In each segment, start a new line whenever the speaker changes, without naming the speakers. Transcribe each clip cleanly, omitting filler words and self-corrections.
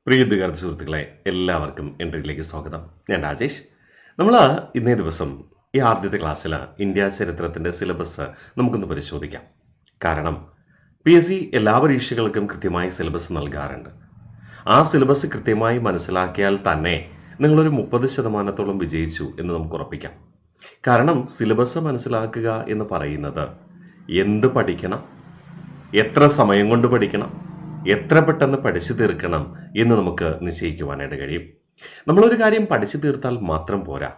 പ്രിയ വിദ്യാർത്ഥി സുഹൃത്തുക്കളെ, എല്ലാവർക്കും എൻട്രിയിലേക്ക് സ്വാഗതം. ഞാൻ രാജേഷ്. നമ്മൾ ഇന്നേ ദിവസം ഈ ആദ്യത്തെ ക്ലാസ്സിൽ ഇന്ത്യ ചരിത്രത്തിൻ്റെ സിലബസ് നമുക്കൊന്ന് പരിശോധിക്കാം. കാരണം PSC എല്ലാ പരീക്ഷകൾക്കും കൃത്യമായി സിലബസ് നൽകാറുണ്ട്. ആ സിലബസ് കൃത്യമായി മനസ്സിലാക്കിയാൽ തന്നെ നിങ്ങളൊരു 30% വിജയിച്ചു എന്ന് നമുക്ക് ഉറപ്പിക്കാം. കാരണം സിലബസ് മനസ്സിലാക്കുക എന്ന് പറയുന്നത് എന്ത് പഠിക്കണം, എത്ര സമയം കൊണ്ട് പഠിക്കണം, എത്ര പെട്ടെന്ന് പഠിച്ചു തീർക്കണം എന്ന് നമുക്ക് നിശ്ചയിക്കുവാനായിട്ട് കഴിയും. നമ്മളൊരു കാര്യം പഠിച്ചു തീർത്താൽ മാത്രം പോരാ,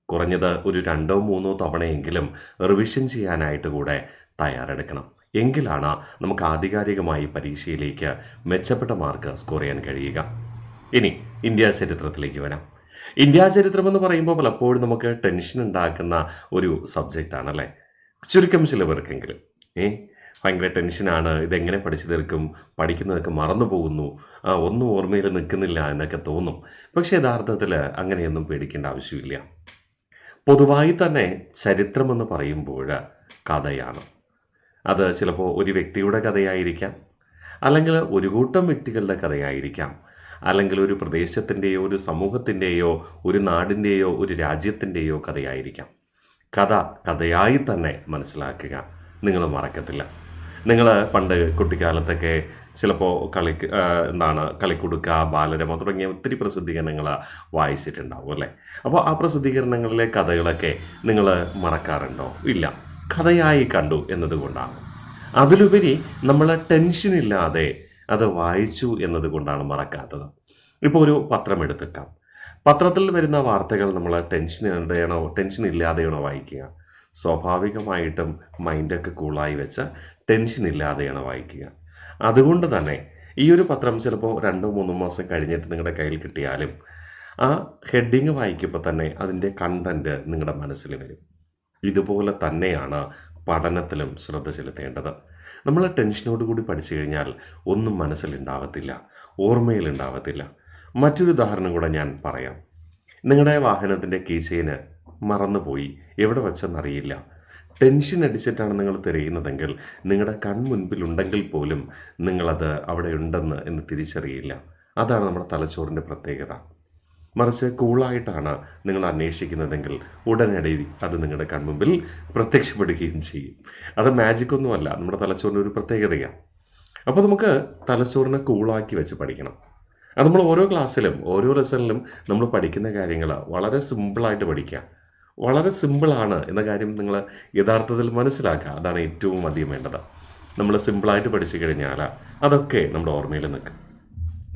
കുറഞ്ഞത് ഒരു 2-3 തവണയെങ്കിലും റിവിഷൻ ചെയ്യാനായിട്ട് കൂടെ തയ്യാറെടുക്കണം. എങ്കിലാണ് നമുക്ക് ആധികാരികമായി പരീക്ഷയിലേക്ക് മെച്ചപ്പെട്ട മാർക്ക് സ്കോർ ചെയ്യാൻ കഴിയുക. ഇനി ഇന്ത്യ ചരിത്രത്തിലേക്ക് വരാം. ഇന്ത്യ ചരിത്രം എന്ന് പറയുമ്പോൾ പലപ്പോഴും നമുക്ക് ടെൻഷൻ ഉണ്ടാക്കുന്ന ഒരു സബ്ജക്റ്റാണല്ലേ, ചുരുക്കം ചിലവർക്കെങ്കിലും. ഭയങ്കര ടെൻഷനാണ്, ഇതെങ്ങനെ പഠിച്ചു തീർക്കും, പഠിക്കുന്നതൊക്കെ മറന്നു പോകുന്നു, ഒന്നും ഓർമ്മയിൽ നിൽക്കുന്നില്ല എന്നൊക്കെ തോന്നും. പക്ഷേ യഥാർത്ഥത്തിൽ അങ്ങനെയൊന്നും പേടിക്കേണ്ട ആവശ്യമില്ല. പൊതുവായി തന്നെ ചരിത്രമെന്ന് പറയുമ്പോൾ കഥയാണ്. അത് ചിലപ്പോൾ ഒരു വ്യക്തിയുടെ കഥയായിരിക്കാം, അല്ലെങ്കിൽ ഒരു കൂട്ടം വ്യക്തികളുടെ കഥയായിരിക്കാം, അല്ലെങ്കിൽ ഒരു പ്രദേശത്തിൻ്റെയോ ഒരു സമൂഹത്തിൻ്റെയോ ഒരു നാടിൻ്റെയോ ഒരു രാജ്യത്തിൻ്റെയോ കഥയായിരിക്കാം. കഥ കഥയായി തന്നെ മനസ്സിലാക്കുക, നിങ്ങൾ മറക്കത്തില്ല. നിങ്ങൾ പണ്ട് കുട്ടിക്കാലത്തൊക്കെ ചിലപ്പോൾ കളിക്കുടുക്ക, ബാലരമ തുടങ്ങിയ ഒത്തിരി പ്രസിദ്ധീകരണങ്ങൾ വായിച്ചിട്ടുണ്ടാവും അല്ലേ. അപ്പോൾ ആ പ്രസിദ്ധീകരണങ്ങളിലെ കഥകളൊക്കെ നിങ്ങൾ മറക്കാറുണ്ടോ? ഇല്ല, കഥയായി കണ്ടു എന്നതുകൊണ്ടാണ്. അതിലുപരി നമ്മൾ ടെൻഷനില്ലാതെ അത് വായിച്ചു എന്നതുകൊണ്ടാണ് മറക്കാത്തത്. ഇപ്പോൾ ഒരു പത്രം എടുത്തേക്കാം. പത്രത്തിൽ വരുന്ന വാർത്തകൾ നമ്മൾ ടെൻഷൻ ഇല്ലാതെയാണോ വായിക്കുക? സ്വാഭാവികമായിട്ടും മൈൻഡൊക്കെ കൂളായി വെച്ച് ടെൻഷൻ ഇല്ലാതെയാണ് വായിക്കുക. അതുകൊണ്ട് തന്നെ ഈ ഒരു പത്രം ചിലപ്പോൾ 2-3 മാസം കഴിഞ്ഞിട്ട് നിങ്ങളുടെ കയ്യിൽ കിട്ടിയാലും ആ ഹെഡിങ് വായിക്കുമ്പോൾ തന്നെ അതിൻ്റെ കണ്ടൻറ്റ് നിങ്ങളുടെ മനസ്സിൽ വരും. ഇതുപോലെ തന്നെയാണ് പഠനത്തിലും ശ്രദ്ധ ചെലുത്തേണ്ടത്. നമ്മൾ ടെൻഷനോടുകൂടി പഠിച്ചു കഴിഞ്ഞാൽ ഒന്നും മനസ്സിലുണ്ടാവത്തില്ല, ഓർമ്മയിലുണ്ടാവത്തില്ല. മറ്റൊരു ഉദാഹരണം കൂടെ ഞാൻ പറയാം. നിങ്ങളുടെ വാഹനത്തിൻ്റെ കീചെയിന് മറന്നുപോയി, എവിടെ വെച്ചെന്നറിയില്ല. ടെൻഷൻ അടിച്ചിട്ടാണ് നിങ്ങൾ തിരയുന്നതെങ്കിൽ നിങ്ങളുടെ കൺമുൻപിലുണ്ടെങ്കിൽ പോലും നിങ്ങളത് അവിടെ ഉണ്ടെന്ന് എന്ന് തിരിച്ചറിയില്ല. അതാണ് നമ്മുടെ തലച്ചോറിൻ്റെ പ്രത്യേകത. മറിച്ച് കൂളായിട്ടാണ് നിങ്ങൾ അന്വേഷിക്കുന്നതെങ്കിൽ ഉടനടി അത് നിങ്ങളുടെ കൺമുമ്പിൽ പ്രത്യക്ഷപ്പെടുകയും ചെയ്യും. അത് മാജിക്കൊന്നുമല്ല, നമ്മുടെ തലച്ചോറിൻ്റെ ഒരു പ്രത്യേകതയാണ്. അപ്പോൾ നമുക്ക് തലച്ചോറിനെ കൂളാക്കി വെച്ച് പഠിക്കണം. അത് നമ്മൾ ഓരോ ക്ലാസ്സിലും ഓരോ ലെസണിലും നമ്മൾ പഠിക്കുന്ന കാര്യങ്ങൾ വളരെ സിമ്പിളായിട്ട് പഠിക്കുക. വളരെ സിമ്പിളാണ് എന്ന കാര്യം നിങ്ങൾ യഥാർത്ഥത്തിൽ മനസ്സിലാക്കുക. അതാണ് ഏറ്റവും അധികം വേണ്ടത്. നമ്മൾ സിമ്പിളായിട്ട് പഠിച്ചു കഴിഞ്ഞാൽ അതൊക്കെ നമ്മുടെ ഓർമ്മയിൽ നിൽക്കും.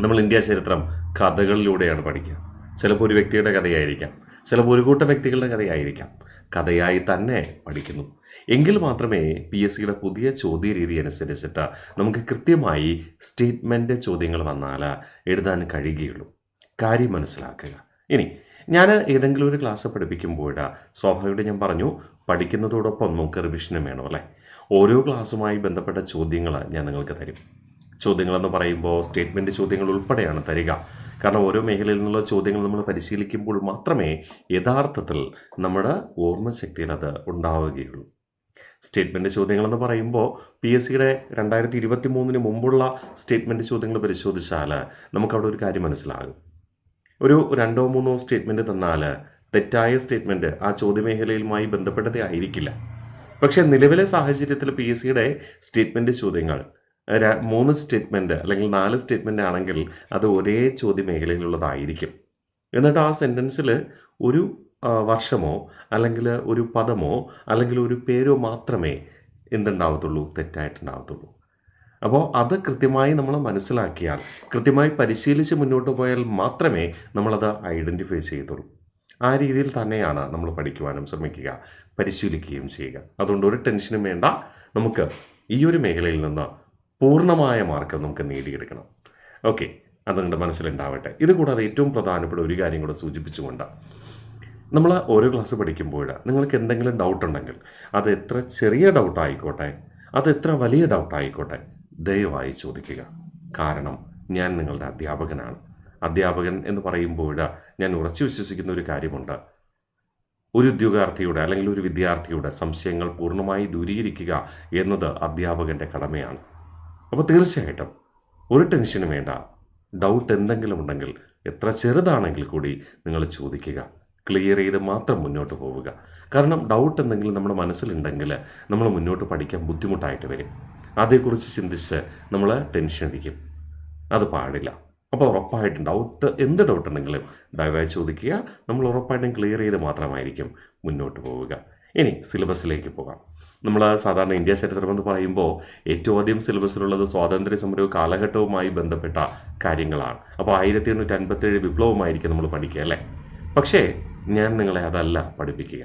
നമ്മൾ ഇന്ത്യ ചരിത്രം കഥകളിലൂടെയാണ് പഠിക്കുക. ചിലപ്പോൾ ഒരു വ്യക്തിയുടെ കഥയായിരിക്കാം, ചിലപ്പോൾ ഒരു കൂട്ടം വ്യക്തികളുടെ കഥയായിരിക്കാം. കഥയായി തന്നെ പഠിക്കുന്നു. എങ്കിൽ മാത്രമേ PSCയുടെ പുതിയ ചോദ്യ രീതി അനുസരിച്ചിട്ട് നമുക്ക് കൃത്യമായി സ്റ്റേറ്റ്മെൻറ്റ് ചോദ്യങ്ങൾ വന്നാൽ എഴുതാൻ കഴിയുകയുള്ളൂ. കാര്യം മനസ്സിലാക്കുക. ഇനി ഞാൻ ഏതെങ്കിലും ഒരു ക്ലാസ് പഠിപ്പിക്കുമ്പോൾ സ്വാഭാവികമായിട്ട് ഞാൻ പറഞ്ഞു, പഠിക്കുന്നതോടൊപ്പം നമുക്ക് റിവിഷനും വേണം അല്ലേ. ഓരോ ക്ലാസ്സുമായി ബന്ധപ്പെട്ട ചോദ്യങ്ങൾ ഞാൻ നിങ്ങൾക്ക് തരും. ചോദ്യങ്ങളെന്ന് പറയുമ്പോൾ സ്റ്റേറ്റ്മെൻറ്റ് ചോദ്യങ്ങൾ ഉൾപ്പെടെയാണ് തരിക. കാരണം ഓരോ മേഖലയിൽ നിന്നുള്ള ചോദ്യങ്ങൾ നമ്മൾ പരിശീലിക്കുമ്പോൾ മാത്രമേ യഥാർത്ഥത്തിൽ നമ്മുടെ ഓർമ്മശക്തിയിൽ അത് ഉണ്ടാവുകയുള്ളൂ. സ്റ്റേറ്റ്മെൻറ്റ് ചോദ്യങ്ങളെന്ന് പറയുമ്പോൾ PSCയുടെ 2023 മുമ്പുള്ള സ്റ്റേറ്റ്മെൻറ്റ് ചോദ്യങ്ങൾ പരിശോധിച്ചാൽ നമുക്കവിടെ ഒരു കാര്യം മനസ്സിലാകും. ഒരു 2-3 സ്റ്റേറ്റ്മെൻറ്റ് തന്നാൽ തെറ്റായ സ്റ്റേറ്റ്മെൻറ്റ് ആ ചോദ്യമേഖലയുമായി ബന്ധപ്പെട്ടതേ ആയിരിക്കില്ല. പക്ഷേ നിലവിലെ സാഹചര്യത്തിൽ PSCയുടെ സ്റ്റേറ്റ്മെൻറ്റ് ചോദ്യങ്ങൾ 3 സ്റ്റേറ്റ്മെൻറ്റ് അല്ലെങ്കിൽ 4 സ്റ്റേറ്റ്മെൻറ്റ് ആണെങ്കിൽ അത് ഒരേ ചോദ്യമേഖലയിലുള്ളതായിരിക്കും. എന്നിട്ട് ആ സെൻറ്റൻസിൽ ഒരു വർഷമോ അല്ലെങ്കിൽ ഒരു പദമോ അല്ലെങ്കിൽ ഒരു പേരോ മാത്രമേ എന്തുണ്ടാവത്തുള്ളൂ, തെറ്റായിട്ടുണ്ടാവത്തുള്ളൂ. അപ്പോൾ അത് കൃത്യമായി നമ്മൾ മനസ്സിലാക്കിയാൽ, കൃത്യമായി പരിശീലിച്ച് മുന്നോട്ട് പോയാൽ മാത്രമേ നമ്മളത് ഐഡൻറ്റിഫൈ ചെയ്യത്തുള്ളൂ. ആ രീതിയിൽ തന്നെയാണ് നമ്മൾ പഠിക്കുവാനും ശ്രമിക്കുക, പരിശീലിക്കുകയും ചെയ്യുക. അതുകൊണ്ട് ഒരു ടെൻഷനും വേണ്ട. നമുക്ക് ഈ ഒരു മേഖലയിൽ നിന്ന് പൂർണ്ണമായ മാർക്ക് നമുക്ക് നേടിയെടുക്കണം. ഓക്കെ, അത് നിങ്ങളുടെ മനസ്സിലുണ്ടാവട്ടെ. ഇതുകൂടാതെ ഏറ്റവും പ്രധാനപ്പെട്ട ഒരു കാര്യം കൂടെ സൂചിപ്പിച്ചുകൊണ്ട്, നമ്മൾ ഓരോ ക്ലാസ് പഠിക്കുമ്പോൾ നിങ്ങൾക്ക് എന്തെങ്കിലും ഡൗട്ട് ഉണ്ടെങ്കിൽ അത് എത്ര ചെറിയ ഡൗട്ടായിക്കോട്ടെ, അത് എത്ര വലിയ ഡൗട്ടായിക്കോട്ടെ, ദയവായി ചോദിക്കുക. കാരണം ഞാൻ നിങ്ങളുടെ അധ്യാപകനാണ്. അധ്യാപകൻ എന്ന് പറയുമ്പോൾ ഞാൻ ഉറച്ചു വിശ്വസിക്കുന്ന ഒരു കാര്യമുണ്ട്. ഒരു ഉദ്യോഗാർത്ഥിയുടെ അല്ലെങ്കിൽ ഒരു വിദ്യാർത്ഥിയുടെ സംശയങ്ങൾ പൂർണ്ണമായി ദൂരീകരിക്കുക എന്നത് അധ്യാപകൻ്റെ കടമയാണ്. അപ്പോൾ തീർച്ചയായിട്ടും ഒരു ടെൻഷനും വേണ്ട. ഡൗട്ട് എന്തെങ്കിലും ഉണ്ടെങ്കിൽ എത്ര ചെറുതാണെങ്കിൽ കൂടി നിങ്ങൾ ചോദിക്കുക. ക്ലിയർ ചെയ്ത് മാത്രം മുന്നോട്ട് പോവുക. കാരണം ഡൗട്ട് എന്തെങ്കിലും നമ്മുടെ മനസ്സിലുണ്ടെങ്കിൽ നമ്മൾ മുന്നോട്ട് പഠിക്കാൻ ബുദ്ധിമുട്ടായിട്ട് വരും. അതേക്കുറിച്ച് ചിന്തിച്ച് നമ്മൾ ടെൻഷൻ അടിക്കും. അത് പാടില്ല. അപ്പോൾ ഉറപ്പായിട്ടും എന്ത് ഡൗട്ട് ഉണ്ടെങ്കിലും ദയവായി ചോദിക്കുക. നമ്മൾ ഉറപ്പായിട്ടും ക്ലിയർ ചെയ്ത് മാത്രമായിരിക്കും മുന്നോട്ട് പോവുക. ഇനി സിലബസിലേക്ക് പോകാം. നമ്മൾ സാധാരണ ഇന്ത്യ ചരിത്രം എന്ന് പറയുമ്പോൾ ഏറ്റവും അധികം സിലബസിലുള്ളത് സ്വാതന്ത്ര്യ സമരവും കാലഘട്ടവുമായി ബന്ധപ്പെട്ട കാര്യങ്ങളാണ്. അപ്പോൾ 1857 വിപ്ലവമായിരിക്കും നമ്മൾ പഠിക്കുക അല്ലേ? പക്ഷേ ഞാൻ നിങ്ങളെ അതല്ല പഠിപ്പിക്കുക.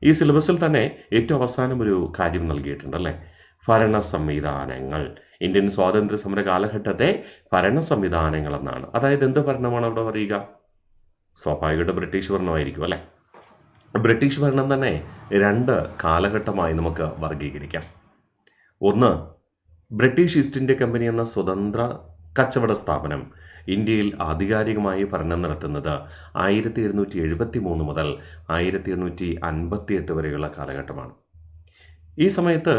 ഈ സിലബസിൽ തന്നെ ഏറ്റവും അവസാനം ഒരു കാര്യം നൽകിയിട്ടുണ്ട് അല്ലേ? ഭരണ സംവിധാനങ്ങൾ. ഇന്ത്യൻ സ്വാതന്ത്ര്യ സമര കാലഘട്ടത്തെ ഭരണ സംവിധാനങ്ങൾ എന്നാണ്. അതായത് എന്ത് ഭരണമാണ് അവിടെ പറയുക? സ്വാഭാവികമായിട്ട് ബ്രിട്ടീഷ് ഭരണമായിരിക്കും അല്ലേ? ബ്രിട്ടീഷ് ഭരണം തന്നെ 2 കാലഘട്ടമായി നമുക്ക് വർഗീകരിക്കാം. ഒന്ന്, ബ്രിട്ടീഷ് ഈസ്റ്റ് ഇന്ത്യ കമ്പനി എന്ന സ്വതന്ത്ര കച്ചവട സ്ഥാപനം ഇന്ത്യയിൽ ആധികാരികമായി ഭരണം നടത്തുന്നത് 1773 മുതൽ 1858 വരെയുള്ള കാലഘട്ടമാണ്. ഈ സമയത്ത്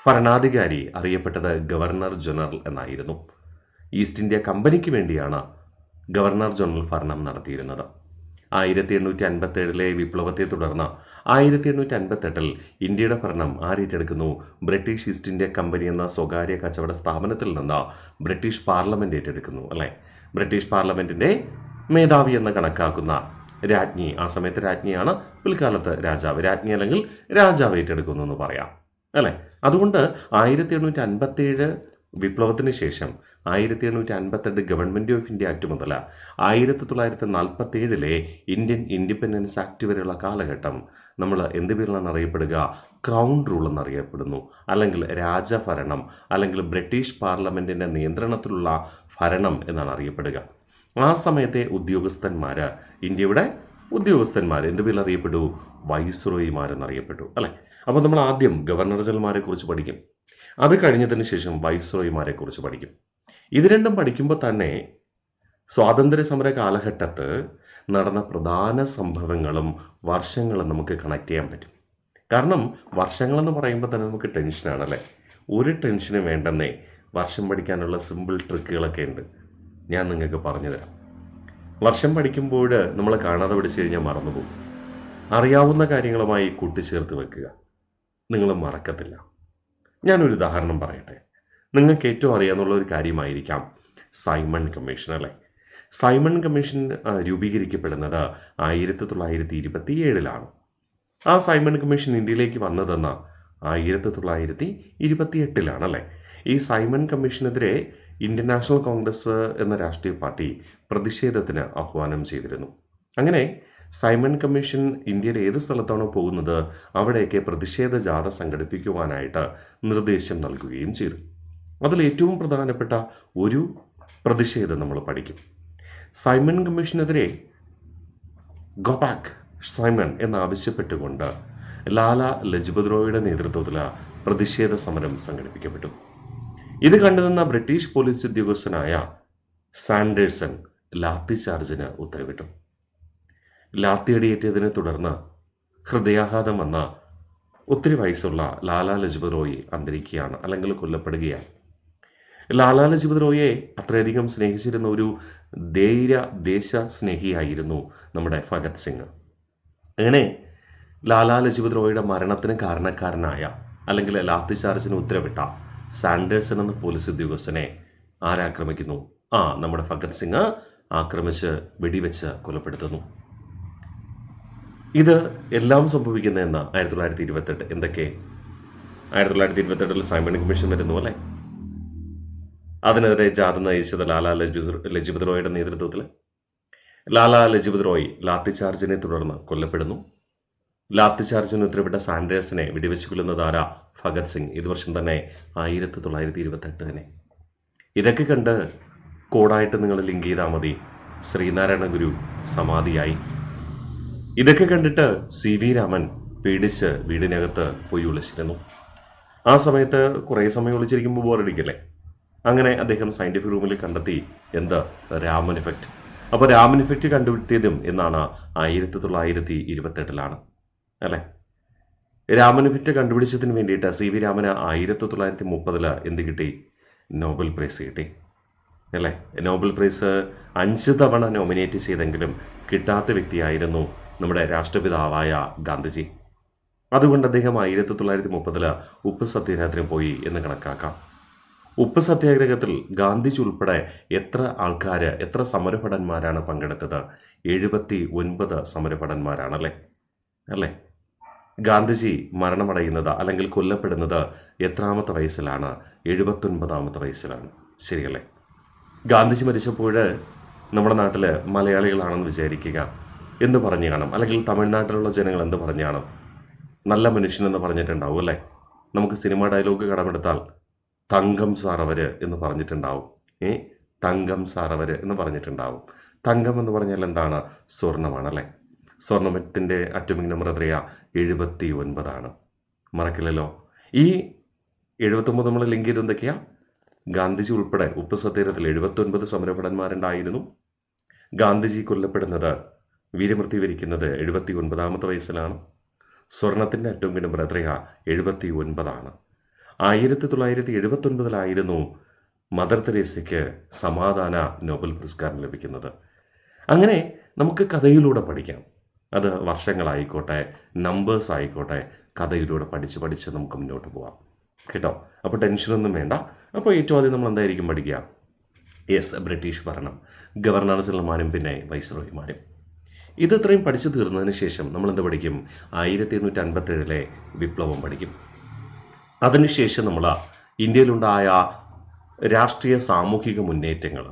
ഭരണാധികാരി അറിയപ്പെട്ടത് ഗവർണർ ജനറൽ എന്നായിരുന്നു. ഈസ്റ്റ് ഇന്ത്യ കമ്പനിക്ക് വേണ്ടിയാണ് ഗവർണർ ജനറൽ ഭരണം നടത്തിയിരുന്നത്. 1857 വിപ്ലവത്തെ തുടർന്ന് 1858 ഇന്ത്യയുടെ ഭരണം ആരേറ്റെടുക്കുന്നു? ബ്രിട്ടീഷ് ഈസ്റ്റ് ഇന്ത്യ കമ്പനി എന്ന സ്വകാര്യ കച്ചവട സ്ഥാപനത്തിൽ നിന്ന് ബ്രിട്ടീഷ് പാർലമെന്റ് ഏറ്റെടുക്കുന്നു അല്ലേ? ബ്രിട്ടീഷ് പാർലമെന്റിന്റെ മേധാവി എന്ന് കണക്കാക്കുന്ന രാജ്ഞി, ആ സമയത്ത് രാജ്ഞിയാണ്, പിൽക്കാലത്ത് രാജാവ്, രാജ്ഞി അല്ലെങ്കിൽ രാജാവ് ഏറ്റെടുക്കുന്നു എന്ന് പറയാം അല്ലേ? അതുകൊണ്ട് 1857 വിപ്ലവത്തിന് ശേഷം 1858 ഗവൺമെന്റ് ഓഫ് ഇന്ത്യ ആക്ട് മുതൽ 1947 ഇന്ത്യൻ ഇൻഡിപെൻഡൻസ് ആക്ട് വരെയുള്ള കാലഘട്ടം നമ്മൾ എന്ത് പേരിലാണ് അറിയപ്പെടുക? ക്രൗൺ റൂൾ എന്നറിയപ്പെടുന്നു, അല്ലെങ്കിൽ രാജഭരണം, അല്ലെങ്കിൽ ബ്രിട്ടീഷ് പാർലമെന്റിന്റെ നിയന്ത്രണത്തിലുള്ള ഭരണം എന്നാണ് അറിയപ്പെടുക. ആ സമയത്തെ ഇന്ത്യയുടെ ഉദ്യോഗസ്ഥന്മാർ എന്ത് പേരിൽ അറിയപ്പെട്ടു? വൈസ്രോയിമാരെന്നറിയപ്പെട്ടു അല്ലേ? അപ്പോൾ നമ്മൾ ആദ്യം ഗവർണർ ജനറൽമാരെ കുറിച്ച് പഠിക്കും. അത് കഴിഞ്ഞതിന് ശേഷം വൈസ്രോയിമാരെ കുറിച്ച് പഠിക്കും. ഇത് രണ്ടും പഠിക്കുമ്പോൾ തന്നെ സ്വാതന്ത്ര്യ സമര കാലഘട്ടത്ത് നടന്ന പ്രധാന സംഭവങ്ങളും വർഷങ്ങളും നമുക്ക് കണക്ട് ചെയ്യാൻ പറ്റും. കാരണം വർഷങ്ങളെന്ന് പറയുമ്പോൾ തന്നെ നമുക്ക് ടെൻഷനാണല്ലേ? ഒരു ടെൻഷനും വേണ്ടെന്നേ. വർഷം പഠിക്കാനുള്ള സിമ്പിൾ ട്രിക്കുകളൊക്കെ ഉണ്ട്, ഞാൻ നിങ്ങൾക്ക് പറഞ്ഞു തരാം. വർഷം പഠിക്കുമ്പോൾ നമ്മൾ കാണാതെ പഠിച്ചു കഴിഞ്ഞാൽ മറന്നുപോകും. അറിയാവുന്ന കാര്യങ്ങളുമായി കൂട്ടിച്ചേർത്ത് വെക്കുക, നിങ്ങൾ മറക്കത്തില്ല. ഞാനൊരു ഉദാഹരണം പറയട്ടെ. നിങ്ങൾക്ക് ഏറ്റവും അറിയാവുന്ന ഒരു കാര്യമായിരിക്കാം സൈമൺ കമ്മീഷൻ അല്ലേ? സൈമൺ കമ്മീഷൻ രൂപീകരിക്കപ്പെടുന്നത് 1927 ആ സൈമൺ കമ്മീഷൻ ഇന്ത്യയിലേക്ക് വന്നതെന്ന് 1928 അല്ലേ? ഈ സൈമൺ കമ്മീഷനെതിരെ ഇന്ത്യൻ നാഷണൽ കോൺഗ്രസ് എന്ന രാഷ്ട്രീയ പാർട്ടി പ്രതിഷേധത്തിന് ആഹ്വാനം ചെയ്തിരുന്നു. അങ്ങനെ സൈമൺ കമ്മീഷൻ ഇന്ത്യയിൽ ഏത് സ്ഥലത്താണോ പോകുന്നത് അവിടെയൊക്കെ പ്രതിഷേധ ജാഥ സംഘടിപ്പിക്കുവാനായിട്ട് നിർദ്ദേശം നൽകുകയും ചെയ്തു. അതിൽ ഏറ്റവും പ്രധാനപ്പെട്ട ഒരു പ്രതിഷേധം നമ്മൾ പഠിക്കും. സൈമൺ കമ്മീഷനെതിരെ ഗോ ബാക്ക് സൈമൺ എന്നാവശ്യപ്പെട്ടുകൊണ്ട് ലാല ലജ്പത് റോയിയുടെ നേതൃത്വത്തിൽ പ്രതിഷേധ സമരം സംഘടിപ്പിക്കപ്പെട്ടു. ഇത് കണ്ടുനിന്ന ബ്രിട്ടീഷ് പോലീസ് ഉദ്യോഗസ്ഥനായ സാൻഡേഴ്സൺ ലാത്തി ചാർജിന് ഉത്തരവിട്ടു. ലാത്തിയടിയേറ്റതിനെ തുടർന്ന് ഹൃദയാഘാതം വന്ന ഒത്തിരി വയസ്സുള്ള ലാലാ ലജ്പത് റോയി അന്തരിക്കുകയാണ്, അല്ലെങ്കിൽ കൊല്ലപ്പെടുകയാണ്. ലാലാ ലജ്പത് റോയിയെ അത്രയധികം സ്നേഹിച്ചിരുന്ന ഒരു ദേശ സ്നേഹിയായിരുന്നു നമ്മുടെ ഭഗത് സിംഗ്. അങ്ങനെ ലാലാ ലജ്പത് റോയിയുടെ മരണത്തിന് കാരണക്കാരനായ, അല്ലെങ്കിൽ ലാത്തി ചാർജിന് ഉത്തരവിട്ട സാൻഡേഴ്സൺ എന്ന പോലീസ് ഉദ്യോഗസ്ഥനെ ആരാക്രമിക്കുന്നു? നമ്മുടെ ഭഗത് സിംഗ് ആക്രമിച്ച് വെടിവെച്ച് കൊലപ്പെടുത്തുന്നു. ഇത് എല്ലാം സംഭവിക്കുന്നതെന്ന് 1928. എന്തൊക്കെ? 1928 സൈമൺ കമ്മീഷൻ വരുന്നു അല്ലേ? അതിനെതിരെ ജാഥ നയിച്ചത് ലാലാ ലജ്പത് റോയിയുടെ നേതൃത്വത്തിൽ. ലാലാ ലജ്പത് റോയ് ലാത്തി ചാർജിനെ തുടർന്ന് കൊല്ലപ്പെടുന്നു. ലാത്തി ചാർജിന് ഉത്തരവിട്ട സാൻഡേഴ്സിനെ വെടിവെച്ച് കൊല്ലുന്നത് ആരാ? ഭഗത് സിംഗ്. ഇത് വർഷം തന്നെ 1928 തന്നെ. ഇതൊക്കെ കണ്ട് കോഡായിട്ട് നിങ്ങൾ ലിങ്ക് ചെയ്താൽ മതി. ശ്രീനാരായണ ഗുരു സമാധിയായി. ഇതൊക്കെ കണ്ടിട്ട് CV രാമൻ പേടിച്ച് വീടിനകത്ത് പോയി ഒളിച്ചിരുന്നു. ആ സമയത്ത് കുറേ സമയം ഒളിച്ചിരിക്കുമ്പോൾ ബോറടിക്കല്ലേ? അങ്ങനെ അദ്ദേഹം സയന്റിഫിക് റൂമിൽ കണ്ടെത്തി രാമൻ ഇഫക്റ്റ്. അപ്പോൾ രാമൻ ഇഫക്റ്റ് കണ്ടുപിടുത്തിയതും എന്നാണ് 1928 അല്ലേ? രാമൻ ഇഫക്റ്റ് കണ്ടുപിടിച്ചതിന് വേണ്ടിയിട്ട് CV രാമന് 1930 എന്ത് കിട്ടി? നോബൽ പ്രൈസ് കിട്ടി. അല്ലേ? നോബൽ പ്രൈസ് 5 തവണ നോമിനേറ്റ് ചെയ്തെങ്കിലും കിട്ടാത്ത വ്യക്തിയായിരുന്നു നമ്മുടെ രാഷ്ട്രപിതാവായ ഗാന്ധിജി. അതുകൊണ്ട് അദ്ദേഹം 1930 ഉപ്പ് സത്യാഗ്രഹത്തിന് പോയി എന്ന് കണക്കാക്കാം. ഉപ്പ് സത്യാഗ്രഹത്തിൽ ഗാന്ധിജി ഉൾപ്പെടെ എത്ര ആൾക്കാർ, എത്ര സമരഭടന്മാരാണ് പങ്കെടുത്തത്? 79 സമരഭടന്മാരാണല്ലേ? അല്ലേ? ഗാന്ധിജി മരണമടയുന്നത് അല്ലെങ്കിൽ കൊല്ലപ്പെടുന്നത് എത്രാമത്തെ വയസ്സിലാണ്? 79ാമത്തെ വയസ്സിലാണ്. ശരിയല്ലേ? ഗാന്ധിജി മരിച്ചപ്പോൾ നമ്മുടെ നാട്ടിൽ മലയാളികളാണെന്ന് വിചാരിക്കുക, എന്ത് പറഞ്ഞു കാണും? അല്ലെങ്കിൽ തമിഴ്നാട്ടിലുള്ള ജനങ്ങൾ എന്ത് പറഞ്ഞു കാണും? നല്ല മനുഷ്യനെന്ന് പറഞ്ഞിട്ടുണ്ടാവും അല്ലേ? നമുക്ക് സിനിമ ഡയലോഗ് കടമെടുത്താൽ തങ്കം സാർ അവർ എന്ന് പറഞ്ഞിട്ടുണ്ടാവും. തങ്കം സാർ അവർ എന്ന് പറഞ്ഞിട്ടുണ്ടാവും. തങ്കം എന്ന് പറഞ്ഞാൽ എന്താണ്? സ്വർണ്ണമാണല്ലേ? സ്വർണ്ണത്തിൻ്റെ അറ്റോമിക് നമ്പർ എത്രയാ? 79 മറക്കില്ലല്ലോ. ഈ 79 നമ്മൾ ലിങ്ക് ചെയ്ത് എന്തൊക്കെയാ? ഗാന്ധിജി ഉൾപ്പെടെ ഉപ്പ് സത്യാഗ്രഹത്തിൽ 79 സമരഭടന്മാരുണ്ടായിരുന്നു. ഗാന്ധിജി കൊല്ലപ്പെടുന്നത്, വീരമൃത്യു വരിക്കുന്നത് 79ാമത്തെ വയസ്സിലാണ്. സ്വർണത്തിൻ്റെ അറ്റോമിക് നമ്പർ എത്രയാ? 79. 1979 മദർ തെരേസയ്ക്ക് സമാധാന നോബൽ പുരസ്കാരം ലഭിക്കുന്നത്. അങ്ങനെ നമുക്ക് കഥയിലൂടെ പഠിക്കാം. അത് വർഷങ്ങളായിക്കോട്ടെ, നമ്പേഴ്സ് ആയിക്കോട്ടെ, കഥയിലൂടെ പഠിച്ച് നമുക്ക് മുന്നോട്ട് പോകാം കേട്ടോ. അപ്പോൾ ടെൻഷനൊന്നും വേണ്ട. അപ്പോൾ ഏറ്റവും ആദ്യം നമ്മൾ എന്തായിരിക്കും പഠിക്കുക? യെസ്, ബ്രിട്ടീഷ് ഭരണം, ഗവർണർ ജനറൽമാരും പിന്നെ വൈസ്രോയിമാരും. ഇത് ഇത്രയും പഠിച്ചു തീർന്നതിന് ശേഷം നമ്മൾ എന്ത് പഠിക്കും? 1857 വിപ്ലവം പഠിക്കും. അതിനുശേഷം നമ്മൾ ഇന്ത്യയിലുണ്ടായ രാഷ്ട്രീയ സാമൂഹിക മുന്നേറ്റങ്ങൾ,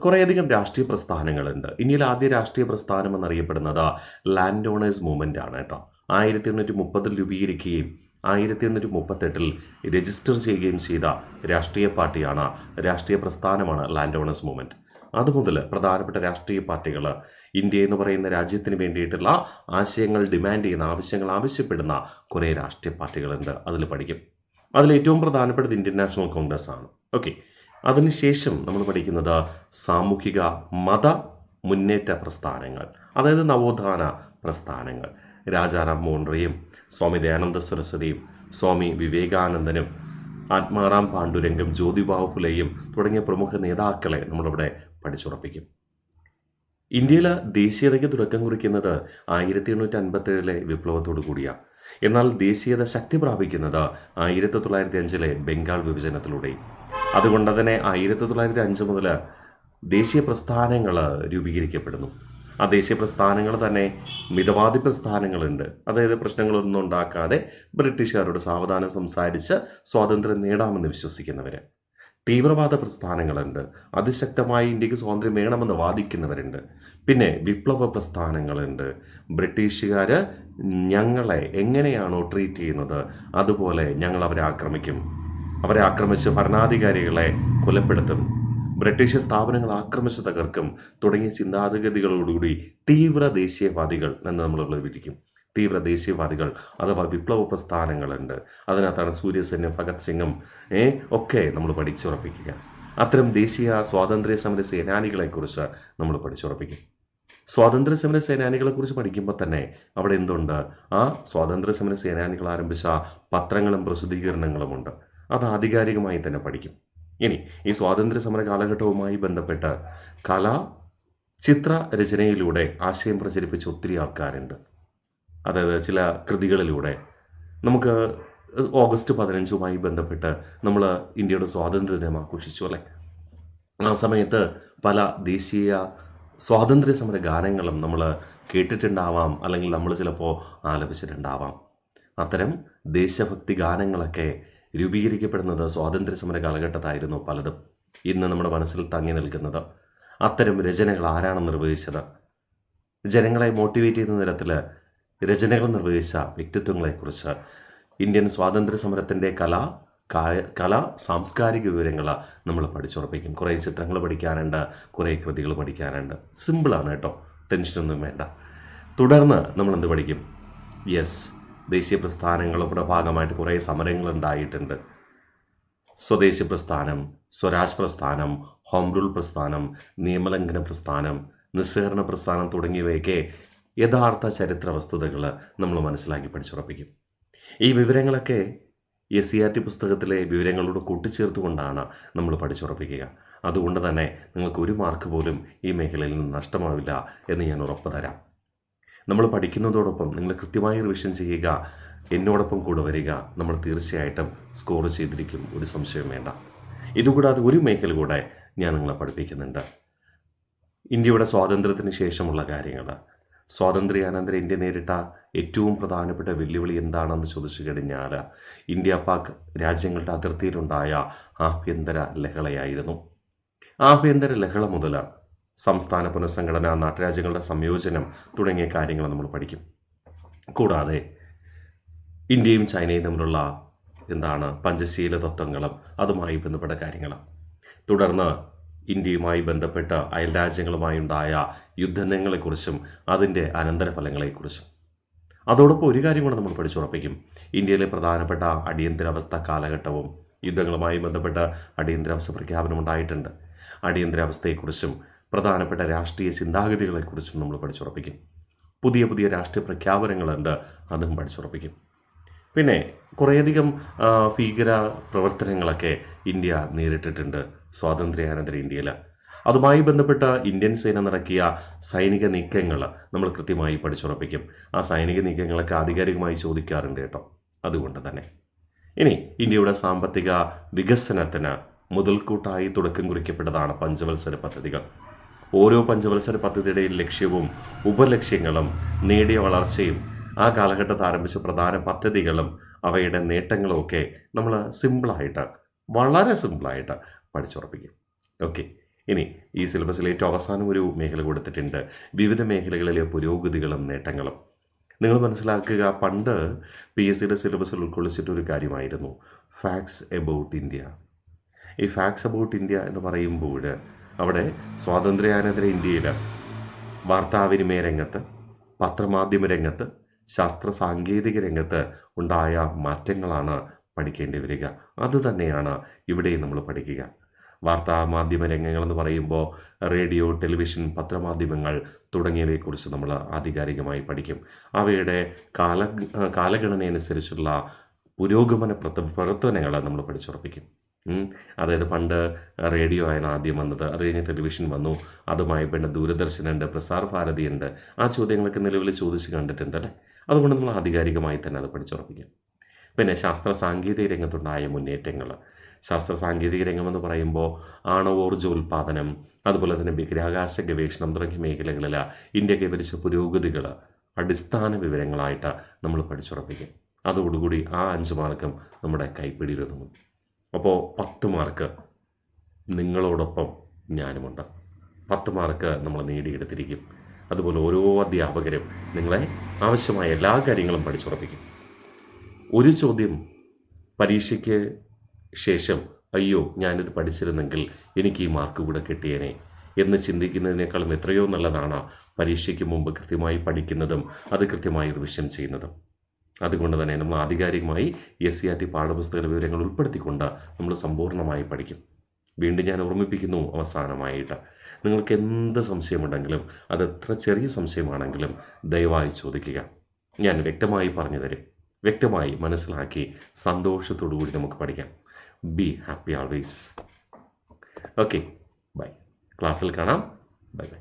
കുറേയധികം രാഷ്ട്രീയ പ്രസ്ഥാനങ്ങളുണ്ട്. ഇന്ത്യയിൽ ആദ്യ രാഷ്ട്രീയ പ്രസ്ഥാനം എന്നറിയപ്പെടുന്നത് ലാൻഡ് ഓണേഴ്സ് മൂവ്മെൻ്റ് ആണ് കേട്ടോ. 1830 രൂപീകരിക്കുകയും 1838 രജിസ്റ്റർ ചെയ്യുകയും ചെയ്ത രാഷ്ട്രീയ പാർട്ടിയാണ്, രാഷ്ട്രീയ പ്രസ്ഥാനമാണ് ലാൻഡ് ഓണേഴ്സ് മൂവ്മെൻറ്റ്. അതുമുതൽ പ്രധാനപ്പെട്ട രാഷ്ട്രീയ പാർട്ടികൾ, ഇന്ത്യ എന്ന് പറയുന്ന രാജ്യത്തിന് വേണ്ടിയിട്ടുള്ള ആശയങ്ങൾ ഡിമാൻഡ് ചെയ്യുന്ന, ആവശ്യങ്ങൾ ആവശ്യപ്പെടുന്ന കുറേ രാഷ്ട്രീയ പാർട്ടികളുണ്ട്. അതിൽ പഠിക്കും. അതിൽ ഏറ്റവും പ്രധാനപ്പെട്ടത് ഇന്ത്യൻ നാഷണൽ കോൺഗ്രസ് ആണ്. ഓക്കെ. അതിനുശേഷം നമ്മൾ പഠിക്കുന്നത് സാമൂഹിക മത മുന്നേറ്റ പ്രസ്ഥാനങ്ങൾ, അതായത് നവോത്ഥാന പ്രസ്ഥാനങ്ങൾ. രാജാറാം മോഹൻ റോയും സ്വാമി ദയാനന്ദ സരസ്വതിയും സ്വാമി വിവേകാനന്ദനും ആത്മാറാം പാണ്ഡുരംഗം, ജ്യോതിബാഹു ഫുലെയും തുടങ്ങിയ പ്രമുഖ നേതാക്കളെ നമ്മളിവിടെ പഠിച്ചുറപ്പിക്കും. ഇന്ത്യയിൽ ദേശീയതയ്ക്ക് തുടക്കം കുറിക്കുന്നത് 1857 വിപ്ലവത്തോടു കൂടിയാണ്. എന്നാൽ ദേശീയത ശക്തി പ്രാപിക്കുന്നത് 1905 ബംഗാൾ വിഭജനത്തിലൂടെ. അതുകൊണ്ട് തന്നെ 1905 മുതൽ ദേശീയ പ്രസ്ഥാനങ്ങൾ രൂപീകരിക്കപ്പെടുന്നു. ആ ദേശീയ പ്രസ്ഥാനങ്ങൾ തന്നെ മിതവാദി പ്രസ്ഥാനങ്ങളുണ്ട്. അതായത് പ്രശ്നങ്ങളൊന്നും ഉണ്ടാക്കാതെ ബ്രിട്ടീഷുകാരോട് സാവധാനം സംസാരിച്ച് സ്വാതന്ത്ര്യം നേടാമെന്ന് വിശ്വസിക്കുന്നവർ. തീവ്രവാദ പ്രസ്ഥാനങ്ങളുണ്ട്. അതിശക്തമായി ഇന്ത്യക്ക് സ്വാതന്ത്ര്യം വേണമെന്ന് വാദിക്കുന്നവരുണ്ട്. പിന്നെ വിപ്ലവ പ്രസ്ഥാനങ്ങളുണ്ട്. ബ്രിട്ടീഷുകാർ ഞങ്ങളെ എങ്ങനെയാണോ ട്രീറ്റ് ചെയ്യുന്നത് അതുപോലെ ഞങ്ങൾ അവരെ ആക്രമിക്കും. അവരെ ആക്രമിച്ച് ഭരണാധികാരികളെ കൊലപ്പെടുത്തും, ബ്രിട്ടീഷ് സ്ഥാപനങ്ങൾ ആക്രമിച്ച് തകർക്കും തുടങ്ങിയ ചിന്താഗതികളോടുകൂടി തീവ്ര ദേശീയവാദികൾ എന്ന് നമ്മൾ വിളിക്കും. തീവ്ര ദേശീയവാദികൾ അഥവാ വിപ്ലവ പ്രസ്ഥാനങ്ങളുണ്ട്. അതിനകത്താണ് സൂര്യസെന്നും ഭഗത് സിംഗും ഒക്കെ നമ്മൾ പഠിച്ചുറപ്പിക്കുക. അത്തരം ദേശീയ സ്വാതന്ത്ര്യ സമര സേനാനികളെക്കുറിച്ച് നമ്മൾ പഠിച്ചുറപ്പിക്കും. സ്വാതന്ത്ര്യ സമര സേനാനികളെക്കുറിച്ച് പഠിക്കുമ്പോൾ തന്നെ അവിടെ എന്തുണ്ട്? ആ സ്വാതന്ത്ര്യ സമര സേനാനികൾ ആരംഭിച്ച പത്രങ്ങളും പ്രസിദ്ധീകരണങ്ങളുമുണ്ട്. അത് ആധികാരികമായി തന്നെ പഠിക്കും. ഇനി ഈ സ്വാതന്ത്ര്യ സമര കാലഘട്ടവുമായി ബന്ധപ്പെട്ട് ചിത്ര രചനയിലൂടെ ആശയം പ്രചരിപ്പിച്ച ഒത്തിരി ആൾക്കാരുണ്ട്. അതായത് ചില കൃതികളിലൂടെ നമുക്ക് ഓഗസ്റ്റ് 15 ബന്ധപ്പെട്ട് നമ്മൾ ഇന്ത്യയുടെ സ്വാതന്ത്ര്യ ദിനം ആഘോഷിച്ചു അല്ലേ? ആ സമയത്ത് പല ദേശീയ സ്വാതന്ത്ര്യ സമര ഗാനങ്ങളും നമ്മൾ കേട്ടിട്ടുണ്ടാവാം, അല്ലെങ്കിൽ നമ്മൾ ചിലപ്പോൾ ആലപിച്ചിട്ടുണ്ടാവാം. അത്തരം ദേശഭക്തി ഗാനങ്ങളൊക്കെ രൂപീകരിക്കപ്പെടുന്നത് സ്വാതന്ത്ര്യ സമര കാലഘട്ടത്തായിരുന്നു പലതും. ഇന്ന് നമ്മുടെ മനസ്സിൽ തങ്ങി നിൽക്കുന്നത് അത്തരം രചനകൾ ആരാണ് നിർവഹിച്ചത്? ജനങ്ങളെ മോട്ടിവേറ്റ് ചെയ്യുന്ന തരത്തിൽ രചനകൾ നിർവഹിച്ച വ്യക്തിത്വങ്ങളെക്കുറിച്ച്, ഇന്ത്യൻ സ്വാതന്ത്ര്യ സമരത്തിൻ്റെ കല സാംസ്കാരിക വിവരങ്ങൾ നമ്മൾ പഠിച്ചുറപ്പിക്കും. കുറേ ചിത്രങ്ങൾ പഠിക്കാനുണ്ട്, കുറേ കൃതികൾ പഠിക്കാനുണ്ട്. സിമ്പിളാണ് കേട്ടോ, ടെൻഷനൊന്നും വേണ്ട. തുടർന്ന് നമ്മൾ എന്ത് പഠിക്കും? യെസ്, ദേശീയ പ്രസ്ഥാനങ്ങളുടെ ഭാഗമായിട്ട് കുറേ സമരങ്ങൾ ഉണ്ടായിട്ടുണ്ട്. സ്വദേശി പ്രസ്ഥാനം, സ്വരാജ് പ്രസ്ഥാനം, ഹോം റൂൾ പ്രസ്ഥാനം, നിയമലംഘന പ്രസ്ഥാനം, നിസ്സഹകരണ പ്രസ്ഥാനം തുടങ്ങിയവയൊക്കെ യഥാർത്ഥ ചരിത്ര വസ്തുതകൾ നമ്മൾ മനസ്സിലാക്കി പഠിച്ചുറപ്പിക്കും. ഈ വിവരങ്ങളൊക്കെ SCERT പുസ്തകത്തിലെ വിവരങ്ങളോട് കൂട്ടിച്ചേർത്തുകൊണ്ടാണ് നമ്മൾ പഠിച്ചുറപ്പിക്കുക. അതുകൊണ്ട് തന്നെ നിങ്ങൾക്ക് ഒരു മാർക്ക് പോലും ഈ മേഖലയിൽ നിന്ന് നഷ്ടമാവില്ല എന്ന് ഞാൻ ഉറപ്പ് തരാം. നമ്മൾ പഠിക്കുന്നതോടൊപ്പം നിങ്ങൾ കൃത്യമായി റിവിഷൻ ചെയ്യുക, എന്നോടൊപ്പം കൂടെ വരിക, നമ്മൾ തീർച്ചയായിട്ടും സ്കോർ ചെയ്തിരിക്കും, ഒരു സംശയം വേണ്ട. ഇതുകൂടാതെ ഒരു മേഖല കൂടെ ഞാൻ നിങ്ങളെ പഠിപ്പിക്കുന്നുണ്ട്. ഇന്ത്യയുടെ സ്വാതന്ത്ര്യത്തിന് ശേഷമുള്ള കാര്യങ്ങൾ. സ്വാതന്ത്ര്യാനന്തര ഇന്ത്യ നേരിട്ട ഏറ്റവും പ്രധാനപ്പെട്ട വെല്ലുവിളി എന്താണെന്ന് ചോദിച്ചു കഴിഞ്ഞാൽ ഇന്ത്യ പാക് രാജ്യങ്ങളുടെ അതിർത്തിയിലുണ്ടായ ആഭ്യന്തര ലഹളയായിരുന്നു. ആഭ്യന്തര ലഹള മുതൽ സംസ്ഥാന പുനഃസംഘടന, നാട്ടുരാജ്യങ്ങളുടെ സംയോജനം തുടങ്ങിയ കാര്യങ്ങൾ നമ്മൾ പഠിക്കും. കൂടാതെ ഇന്ത്യയും ചൈനയും തമ്മിലുള്ള പഞ്ചശീല തത്വങ്ങളും അതുമായി ബന്ധപ്പെട്ട കാര്യങ്ങൾ. തുടർന്ന് ഇന്ത്യയുമായി ബന്ധപ്പെട്ട് അയൽരാജ്യങ്ങളുമായുണ്ടായ യുദ്ധങ്ങളെക്കുറിച്ചും അതിൻ്റെ അനന്തരഫലങ്ങളെക്കുറിച്ചും. അതോടൊപ്പം ഒരു കാര്യം കൂടെ നമ്മൾ പഠിച്ചുറപ്പിക്കും. ഇന്ത്യയിലെ പ്രധാനപ്പെട്ട അടിയന്തരാവസ്ഥ കാലഘട്ടവും യുദ്ധങ്ങളുമായി ബന്ധപ്പെട്ട അടിയന്തരാവസ്ഥ പ്രഖ്യാപനമുണ്ടായിട്ടുണ്ട്. അടിയന്തരാവസ്ഥയെക്കുറിച്ചും പ്രധാനപ്പെട്ട രാഷ്ട്രീയ ചിന്താഗതികളെക്കുറിച്ചും നമ്മൾ പഠിച്ചുറപ്പിക്കും. പുതിയ പുതിയ രാഷ്ട്രീയ പ്രഖ്യാപനങ്ങളുണ്ട്, അതും പഠിച്ചുറപ്പിക്കും. പിന്നെ കുറേയധികം ഭീകര പ്രവർത്തനങ്ങളൊക്കെ ഇന്ത്യ നേരിട്ടിട്ടുണ്ട് സ്വാതന്ത്ര്യാനന്തര ഇന്ത്യയിൽ. അതുമായി ബന്ധപ്പെട്ട ഇന്ത്യൻ സേന നടത്തിയ സൈനിക നീക്കങ്ങൾ നമ്മൾ കൃത്യമായി പഠിച്ചുറപ്പിക്കും. ആ സൈനിക നീക്കങ്ങളൊക്കെ ആധികാരികമായി ചോദിക്കാറുണ്ട് കേട്ടോ. അതുകൊണ്ട് തന്നെ ഇനി ഇന്ത്യയുടെ സാമ്പത്തിക വികസനത്തിന് മുതൽക്കൂട്ടായി തുടക്കം കുറിക്കപ്പെട്ടതാണ് പഞ്ചവത്സര പദ്ധതികൾ. ഓരോ പഞ്ചവത്സര പദ്ധതിയുടെയും ലക്ഷ്യവും ഉപലക്ഷ്യങ്ങളും നേടിയ വളർച്ചയും ആ കാലഘട്ടത്തിൽ ആരംഭിച്ച പ്രധാന പദ്ധതികളും അവയുടെ നേട്ടങ്ങളും ഒക്കെ നമ്മൾ വളരെ സിമ്പിളായിട്ട് പഠിച്ചുറപ്പിക്കും. ഓക്കെ, ഇനി ഈ സിലബസിൽ ഏറ്റവും അവസാനം ഒരു മേഖല കൊടുത്തിട്ടുണ്ട്, വിവിധ മേഖലകളിലെ പുരോഗതികളും നേട്ടങ്ങളും. നിങ്ങൾ മനസ്സിലാക്കുക, പണ്ട് PSCയുടെ സിലബസിൽ ഉൾക്കൊള്ളിച്ചിട്ടൊരു കാര്യമായിരുന്നു ഫാക്ട്സ് എബൌട്ട് ഇന്ത്യ. ഈ ഫാക്ട്സ് എബൌട്ട് ഇന്ത്യ എന്ന് പറയുമ്പോൾ അവിടെ സ്വാതന്ത്ര്യാനന്തര ഇന്ത്യയിൽ വാർത്താവിനിമയ രംഗത്ത്, പത്രമാധ്യമ രംഗത്ത്, ശാസ്ത്ര സാങ്കേതിക രംഗത്ത് ഉണ്ടായ മാറ്റങ്ങളാണ് പഠിക്കേണ്ടി വരിക. അതുതന്നെയാണ് ഇവിടെയും നമ്മൾ പഠിക്കുക. വാർത്താമാധ്യമ രംഗങ്ങളെന്ന് പറയുമ്പോൾ റേഡിയോ, ടെലിവിഷൻ, പത്രമാധ്യമങ്ങൾ തുടങ്ങിയവയെക്കുറിച്ച് നമ്മൾ ആധികാരികമായി പഠിക്കും. അവയുടെ കാലഗണനയനുസരിച്ചുള്ള പുരോഗമന പ്രവർത്തനങ്ങൾ നമ്മൾ പഠിച്ചുറപ്പിക്കും. അതായത് പണ്ട് റേഡിയോ ആണ് ആദ്യം വന്നത്, അത് കഴിഞ്ഞ് ടെലിവിഷൻ വന്നു, അതുമായി പിന്നെ ദൂരദർശനുണ്ട്, പ്രസാർ ഭാരതിയുണ്ട്. ആ ചോദ്യങ്ങളൊക്കെ നിലവിൽ ചോദിച്ച് കണ്ടിട്ടുണ്ട് അല്ലേ. അതുകൊണ്ട് നമ്മൾ ആധികാരികമായി തന്നെ അത് പഠിച്ചുറപ്പിക്കും. പിന്നെ ശാസ്ത്ര സാങ്കേതിക രംഗത്തുണ്ടായ മുന്നേറ്റങ്ങൾ. ശാസ്ത്ര സാങ്കേതിക രംഗമെന്ന് പറയുമ്പോൾ ആണവോർജ്ജോൽപാദനം, അതുപോലെ തന്നെ ബഹിരാകാശ ഗവേഷണം തുടങ്ങിയ മേഖലകളിൽ ഇന്ത്യ കൈവരിച്ച പുരോഗതികൾ അടിസ്ഥാന വിവരങ്ങളായിട്ട് നമ്മൾ പഠിച്ചുറപ്പിക്കും. അതോടുകൂടി ആ 5 മാർക്കും നമ്മുടെ കൈപ്പിടിയിലൊതുങ്ങും. അപ്പോൾ 10 മാർക്ക് നിങ്ങളോടൊപ്പം ഞാനുമുണ്ട്. 10 മാർക്ക് നമ്മൾ നേടിയെടുത്തിരിക്കും. അതുപോലെ ഓരോ അധ്യാപകരും നിങ്ങളെ ആവശ്യമായ എല്ലാ കാര്യങ്ങളും പഠിച്ചുറപ്പിക്കും. ഒരു ചോദ്യം പരീക്ഷയ്ക്ക് ശേഷം അയ്യോ ഞാനിത് പഠിച്ചിരുന്നെങ്കിൽ എനിക്ക് ഈ മാർക്ക് കൂടെ കിട്ടിയേനെ എന്ന് ചിന്തിക്കുന്നതിനേക്കാളും എത്രയോ നല്ലതാണ് പരീക്ഷയ്ക്ക് മുമ്പ് കൃത്യമായി പഠിക്കുന്നതും അത് കൃത്യമായി റിവിഷൻ ചെയ്യുന്നതും. അതുകൊണ്ട് തന്നെ നമ്മൾ ആധികാരികമായി SCERT പാഠപുസ്തക വിവരങ്ങൾ ഉൾപ്പെടുത്തിക്കൊണ്ട് നമ്മൾ സമ്പൂർണ്ണമായി പഠിക്കും. വീണ്ടും ഞാൻ ഓർമ്മിപ്പിക്കുന്നു അവസാനമായിട്ട്, നിങ്ങൾക്ക് എന്ത് സംശയമുണ്ടെങ്കിലും അത് എത്ര ചെറിയ സംശയമാണെങ്കിലും ദയവായി ചോദിക്കുക. ഞാൻ വ്യക്തമായി പറഞ്ഞു തരും. വ്യക്തമായി മനസ്സിലാക്കി സന്തോഷത്തോടു കൂടി നമുക്ക് പഠിക്കാം. Be happy always. Okay, bye. ക്ലാസ്സിൽ കാണാം. Bye by.